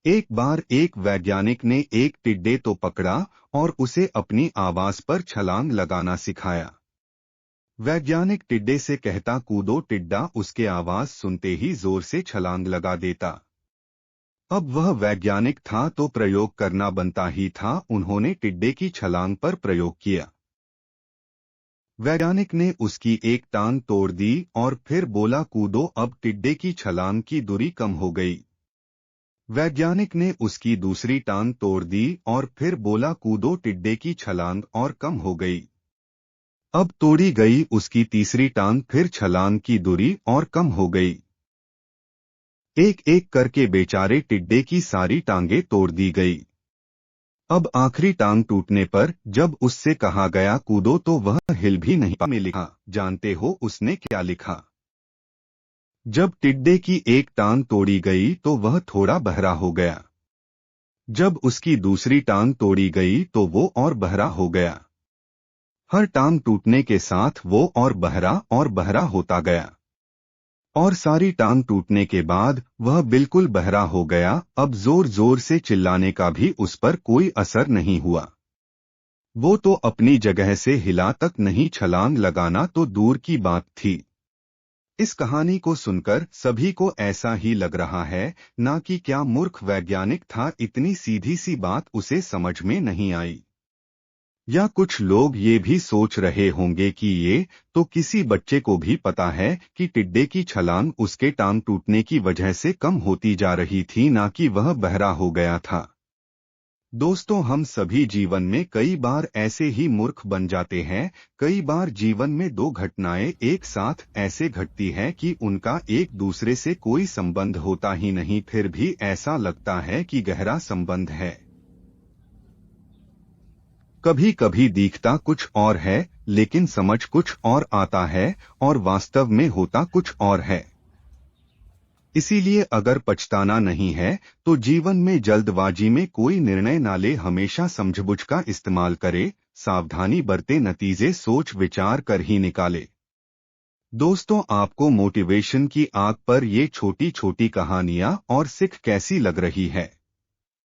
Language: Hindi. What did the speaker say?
एक बार एक वैज्ञानिक ने एक टिड्डे तो पकड़ा और उसे अपनी आवाज पर छलांग लगाना सिखाया। वैज्ञानिक टिड्डे से कहता कूदो, टिड्डा उसके आवाज सुनते ही जोर से छलांग लगा देता। अब वह वैज्ञानिक था तो प्रयोग करना बनता ही था। उन्होंने टिड्डे की छलांग पर प्रयोग किया। वैज्ञानिक ने उसकी एक टांग तोड़ दी और फिर बोला कूदो। अब टिड्डे की छलांग की दूरी कम हो गई। वैज्ञानिक ने उसकी दूसरी टांग तोड़ दी और फिर बोला कूदो, टिड्डे की छलांग और कम हो गई। अब तोड़ी गई उसकी तीसरी टांग, फिर छलांग की दूरी और कम हो गई। एक एक करके बेचारे टिड्डे की सारी टांगें तोड़ दी गई। अब आखिरी टांग टूटने पर जब उससे कहा गया कूदो तो वह हिल भी नहीं पा। में लिखा, जानते हो उसने क्या लिखा? जब टिड्डे की एक टांग तोड़ी गई तो वह थोड़ा बहरा हो गया। जब उसकी दूसरी टांग तोड़ी गई तो वो और बहरा हो गया। हर टांग टूटने के साथ वो और बहरा होता गया। और सारी टांग टूटने के बाद वह बिल्कुल बहरा हो गया। अब जोर जोर से चिल्लाने का भी उस पर कोई असर नहीं हुआ। वो तो अपनी जगह से हिला तक नहीं, छलांग लगाना तो दूर की बात थी। इस कहानी को सुनकर सभी को ऐसा ही लग रहा है ना कि क्या मूर्ख वैज्ञानिक था, इतनी सीधी सी बात उसे समझ में नहीं आई। या कुछ लोग ये भी सोच रहे होंगे कि ये तो किसी बच्चे को भी पता है कि टिड्डे की छलांग उसके टांग टूटने की वजह से कम होती जा रही थी, ना कि वह बहरा हो गया था। दोस्तों, हम सभी जीवन में कई बार ऐसे ही मूर्ख बन जाते हैं। कई बार जीवन में दो घटनाएं एक साथ ऐसे घटती है कि उनका एक दूसरे से कोई संबंध होता ही नहीं, फिर भी ऐसा लगता है कि गहरा संबंध है। कभी कभी दिखता कुछ और है लेकिन समझ कुछ और आता है और वास्तव में होता कुछ और है। इसीलिए अगर पछताना नहीं है तो जीवन में जल्दबाजी में कोई निर्णय ना ले, हमेशा समझबूझ का इस्तेमाल करे, सावधानी बरते, नतीजे सोच विचार कर ही निकाले। दोस्तों, आपको मोटिवेशन की आग पर ये छोटी छोटी कहानियां और सिख कैसी लग रही है?